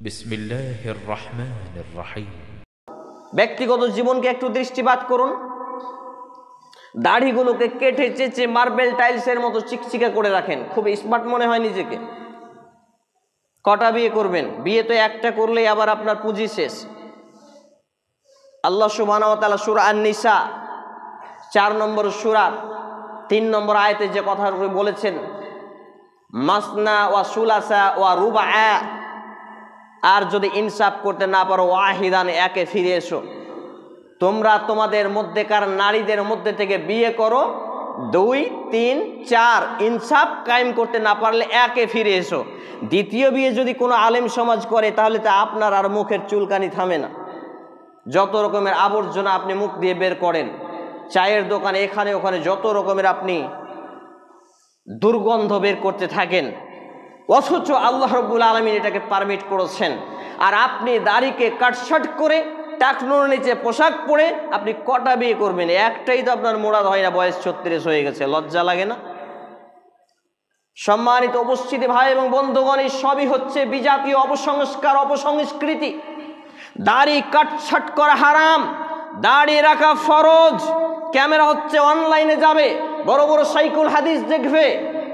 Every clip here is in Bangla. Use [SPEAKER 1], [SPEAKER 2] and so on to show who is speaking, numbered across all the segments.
[SPEAKER 1] বিসমিল্লাহির রহমানির রহিম।
[SPEAKER 2] ব্যক্তিগত জীবনকে একটু দৃষ্টিপাত করুন। দাড়িগুলোকে কেটে চেঁচে মার্বেল টাইলসের মতো চিকচিকা করে রাখেন, খুব স্মার্ট মনে হয় নিজেকে। কটা বিয়ে করবেন? বিয়ে তো একটা করলেই আবার আপনার পুঁজি শেষ। আল্লাহ সুবহানাহু ওয়া তাআলা সূরা আন-নিসা 4 নম্বর সূরা 3 নম্বর আয়াতে যে কথাগুলো বলেছেন, মাসনা ওয়া সুলাসা ওয়া রুবা, আর যদি ইনসাফ করতে না পারো ওয়াহিদান, একে ফিরে এসো। তোমরা তোমাদের মধ্যেকার নারীদের মধ্যে থেকে বিয়ে করো 2, 3, 4, ইনসাফ কায়েম করতে না পারলে একে ফিরে এসো। দ্বিতীয় বিয়ে যদি কোনো আলেম সমাজ করে তাহলে তা আপনার আর মুখের চুলকানি থামে না। যত রকমের আবর্জনা আপনি মুখ দিয়ে বের করেন, চায়ের দোকানে এখানে ওখানে যত রকমের আপনি দুর্গন্ধ বের করতে থাকেন, অথচ আল্লাহ রাব্বুল আলামিন এটাকে পারমিট করেছেন। আর আপনি দাড়িকে কাটছাট করে টাকনোর নিচে পোশাক পরে আপনি কটা বিয়ে করবেন? একটাই তো আপনার মোরাদ হয় না, বয়স 36 হয়ে গেছে। লজ্জা লাগে না? সম্মানিত উপস্থিতি ভাই এবং বন্ধুগণ, এই সবই হচ্ছে বিজাতীয় অপসংস্কার, অপসংস্কৃতি। দাড়ি কাটছাট করা হারাম, দাড়ি রাখা ফরজ। ক্যামেরা হচ্ছে, অনলাইনে যাবে, বড় বড় সাইকুল হাদিস দেখবে।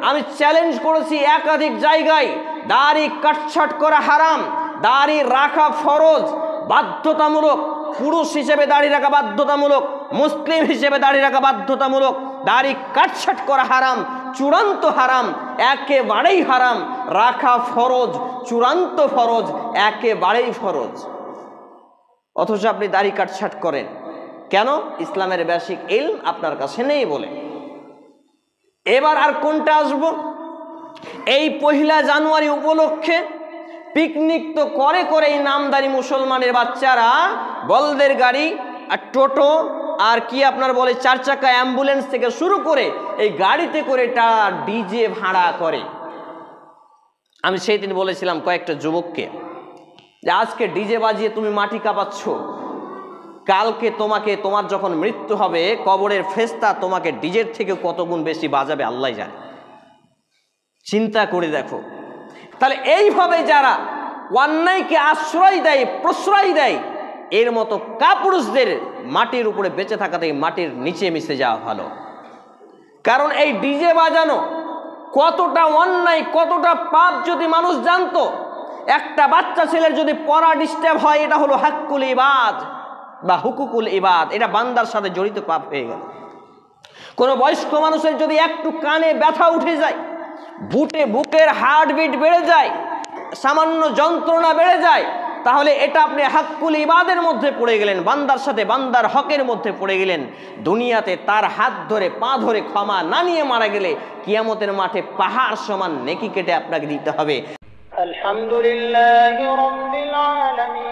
[SPEAKER 2] আমি চ্যালেঞ্জ করেছি একাধিক জায়গায়, দাড়ি কাটছাট করা হারাম, দাড়ি রাখা ফরজ, বাধ্যতামূলক। পুরুষ হিসেবে দাড়ি রাখা বাধ্যতামূলক, মুসলিম হিসেবে দাড়ি রাখা বাধ্যতামূলক। দাড়ি কাটছাট করা হারাম, চূড়ান্ত হারাম, একেবারেই হারাম। রাখা ফরজ, চূড়ান্ত ফরজ, একেবারেই ফরজ। অথচ আপনি দাড়ি কাটছাট করেন কেন? ইসলামের বেসিক ইলম আপনার কাছে নেই বলে। এবার আর কোনটা আসবো? এই 1 জানুয়ারি উপলক্ষে পিকনিক তো করে এই নামদারি মুসলমানের বাচ্চারা বলদের গাড়ি আর টোটো আর কি আপনার বলে 4 চাকা অ্যাম্বুলেন্স থেকে শুরু করে এই গাড়িতে করে তারা ডিজে ভাড়া করে। আমি সেই দিন বলেছিলাম কয়েকটা যুবককে যে আজকে ডিজে বাজিয়ে তুমি মাটি কাঁপাচ্ছ, কালকে তোমার যখন মৃত্যু হবে কবরের ফেরেশতা তোমাকে ডিজের থেকে কত গুণ বেশি বাজাবে আল্লাহ জানে। চিন্তা করে দেখো। তাহলে এইভাবে যারা অন্যায়কে আশ্রয় দেয়, প্রশ্রয় দেয়, এর মতো কাপুরুষদের মাটির উপরে বেঁচে থাকা থেকে মাটির নিচে মিশে যাওয়া ভালো। কারণ এই ডিজে বাজানো কতটা অন্যায়, কতটা পাপ যদি মানুষ জানতো। একটা বাচ্চা ছেলের যদি পড়া ডিস্টার্ব হয়, এটা হলো হাক্কুল ইবাদ বা হুকুকুল ইবাদ, এটা বান্দার সাথে জড়িত পাপ হয়ে গেল। কোনো বয়স্ক মানুষের যদি একটু কানে ব্যথা উঠে যায়, বুকের হার্টবিট বেড়ে যায়, সামান্য যন্ত্রণা বেড়ে যায়, তাহলে এটা আপনি হাক্কুল ইবাদের মধ্যে পড়ে গেলেন, বান্দার সাথে বান্দার হকের মধ্যে পড়ে গেলেন। দুনিয়াতে তার হাত ধরে পা ধরে ক্ষমা না নিয়ে মারা গেলে কিয়ামতের মাঠে পাহাড় সমান নেকি কেটে আপনাকে দিতে হবে। আলহামদুলিল্লাহি রাব্বিল আলামিন।